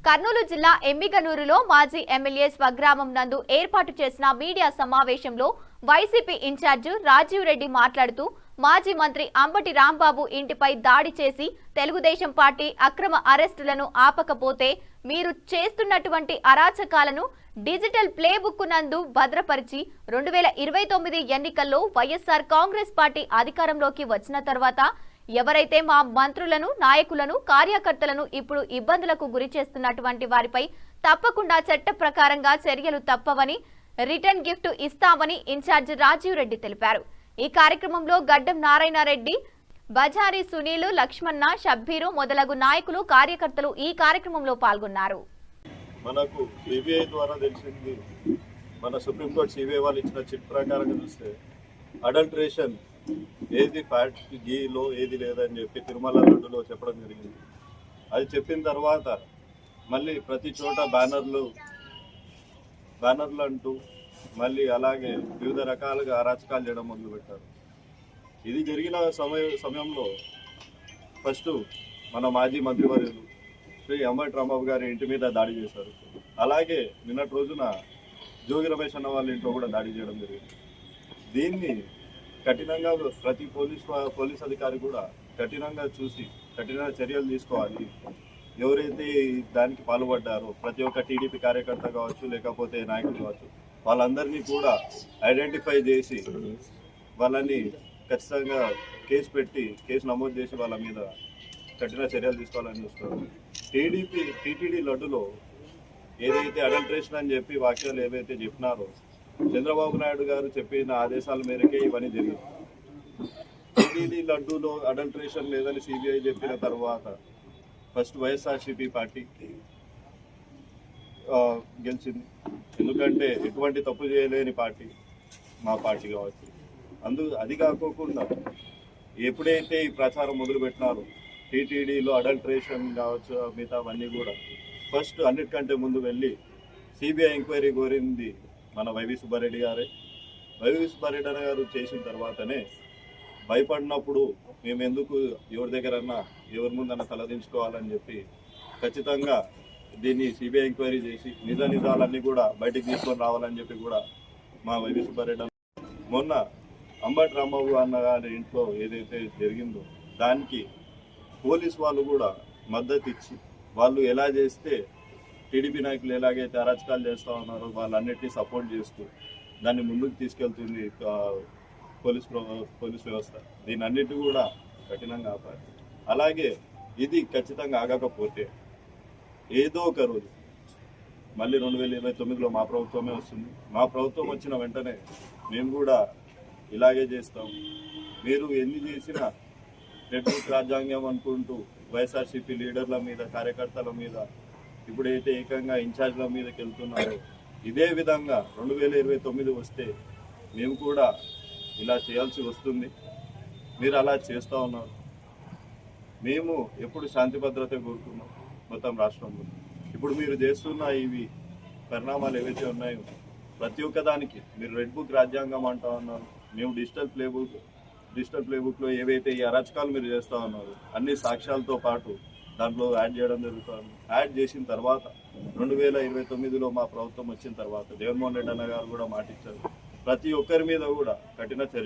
కర్నూలు జిల్లా ఎమ్మిగనూరులో మాజీ ఎమ్మెల్యే స్వగ్రామం నందు ఏర్పాటు చేసిన మీడియా సమావేశంలో వైసీపీ ఇన్ఛార్జ్ రాజీవ్ రెడ్డి మాట్లాడుతూ మాజీ మంత్రి అంబటి రాంబాబు ఇంటిపై దాడి చేసి తెలుగుదేశం పార్టీ అక్రమ అరెస్టులను ఆపకపోతే మీరు చేస్తున్నటువంటి అరాచకాలను డిజిటల్ ప్లేబుక్ నందు భద్రపరిచి 2029 ఎన్నికల్లో వైఎస్ఆర్ కాంగ్రెస్ పార్టీ అధికారంలోకి వచ్చిన తర్వాత ఎవరైతే మా మంత్రులను నాయకులను కార్యకర్తలను ఇప్పుడు ఇబ్బందులకు గురి చేస్తున్నటువంటి వారిపై తప్పకుండా చట్ట ప్రకారంగా చర్యలు తప్పవని రిటర్న్ గిఫ్ట్ ఇస్తామని ఇన్ఛార్జ్ రాజీవ్ రెడ్డి తెలిపారు। ఈ కార్యక్రమంలో గడ్డం నారాయణరెడ్డి, బజారి సునీల్, లక్ష్మణ, షబ్బీరు మొదలగు నాయకులు కార్యకర్తలు ఈ కార్యక్రమంలో పాల్గొన్నారు। మనకు సిబిఐ ద్వారా తెలిసింది, మన సుప్రీంకోర్టు సిబిఐ వాళ్ళు ఇచ్చిన చిట్ ప్రకారంగా చూస్తే అడల్ట్రేషన్ ఏది ఫ్యాట్ గీలో ఏది లేదని చెప్పి తిరుమల లడ్డులో చెప్పడం జరిగింది। అది చెప్పిన తర్వాత మళ్ళీ ప్రతి చోట బ్యానర్లు అంటూ మళ్ళీ అలాగే వివిధ రకాలుగా అరాచకాలు చేయడం మొదలుపెట్టారు। ఇది జరిగిన సమయంలో ఫస్ట్ మన మాజీ మంత్రివర్యులు శ్రీ అంబటి రాంబాబు గారి ఇంటి మీద దాడి చేశారు। అలాగే నిన్నటి రోజున జోగి రమేష్ అన్న వాళ్ళ ఇంట్లో కూడా దాడి చేయడం జరిగింది। దీన్ని కఠినంగా ప్రతి పోలీస్ అధికారి కూడా కఠినంగా చూసి కఠిన చర్యలు తీసుకోవాలి। ఎవరైతే దానికి పాల్పడ్డారో ప్రతి ఒక్క టీడీపీ కార్యకర్త కావచ్చు, లేకపోతే నాయకులు కావచ్చు, వాళ్ళందరినీ కూడా ఐడెంటిఫై చేసి వాళ్ళని ఖచ్చితంగా కేసు నమోదు చేసి వాళ్ళ మీద కఠిన చర్యలు తీసుకోవాలని చూస్తారు। టీటీడీ లడ్డులో ఏదైతే అడల్ట్రేషన్ అని చెప్పి వాక్యాలు ఏవైతే చెప్పినారో చంద్రబాబు నాయుడు గారు చెప్పిన ఆదేశాల మేరకే ఇవన్నీ జరిగింది। టీటీడీ లడ్డూలో అడల్ట్రేషన్ లేదని సిబిఐ చెప్పిన తర్వాత ఫస్ట్ వైఎస్ఆర్సీపీ పార్టీ గెలిచింది। ఎందుకంటే ఎటువంటి తప్పు చేయలేని పార్టీ మా పార్టీ కావచ్చు। అది కాకోకుండా ఎప్పుడైతే ఈ ప్రచారం మొదలుపెట్టినారో టీటీడీలో అడల్ట్రేషన్ కావచ్చు మిగతావన్నీ కూడా ఫస్ట్ అన్నిటికంటే ముందు వెళ్ళి సిబిఐ ఎంక్వైరీ కోరింది మన వైవి సుబ్బారెడ్డి గారే। వైవి సుబ్బారెడ్డి గారు చేసిన తర్వాతనే భయపడినప్పుడు మేము ఎందుకు ఎవరి ముందన్నా తలదించుకోవాలని చెప్పి ఖచ్చితంగా దీన్ని సిబిఐ ఎంక్వైరీ చేసి నిజాలన్నీ కూడా బయటికి తీసుకొని రావాలని చెప్పి కూడా మా వైవి సుబ్బారెడ్డి మొన్న అంబటి రాంబాబు అన్న గారి ఇంట్లో ఏదైతే జరిగిందో దానికి పోలీస్ వాళ్ళు కూడా మద్దతు ఇచ్చి వాళ్ళు ఎలా చేస్తే టీడీపీ నాయకులు ఎలాగైతే అరాచకాలు చేస్తూ ఉన్నారో వాళ్ళన్నిటినీ సపోర్ట్ చేస్తూ దాన్ని ముందుకు తీసుకెళ్తుంది పోలీస్ వ్యవస్థ। దీని అన్నిటి కూడా కఠినంగా ఆపాలి। అలాగే ఇది ఖచ్చితంగా ఆగకపోతే ఏదో ఒక రోజు మళ్ళీ 2029లో మా ప్రభుత్వమే వస్తుంది। మా ప్రభుత్వం వచ్చిన వెంటనే మేము కూడా ఇలాగే చేస్తాం। మీరు ఎన్ని చేసినా రెడ్ బుక్ రాజ్యాంగం అనుకుంటూ వైఎస్ఆర్సీపీ లీడర్ల మీద, కార్యకర్తల మీద, ఇప్పుడైతే ఏకంగా ఇన్ఛార్జ్ల మీదకి వెళ్తున్నారో ఇదే విధంగా 2029 వస్తే మేము కూడా ఇలా చేయాల్సి వస్తుంది। మీరు అలా చేస్తూ ఉన్నారు। మేము ఎప్పుడు శాంతి భద్రత కోరుకున్నాం మొత్తం రాష్ట్రంలో। ఇప్పుడు మీరు చేస్తున్న ఇవి పరిణామాలు ఏవైతే ఉన్నాయో ప్రతి ఒక్కదానికి మీరు రెడ్ బుక్ రాజ్యాంగం అంటూ ఉన్నారు। మేము డిజిటల్ ప్లేబుక్లో ఏవైతే ఈ అరాచకాలు మీరు చేస్తూ ఉన్నారు అన్ని సాక్ష్యాలతో పాటు దాంట్లో యాడ్ చేయడం జరుగుతుంది। యాడ్ చేసిన తర్వాత 2029లో మా ప్రభుత్వం వచ్చిన తర్వాత జగన్మోహన్ రెడ్డి అన్న గారు కూడా మాటిచ్చారు, ప్రతి ఒక్కరి మీద కూడా కఠిన చర్య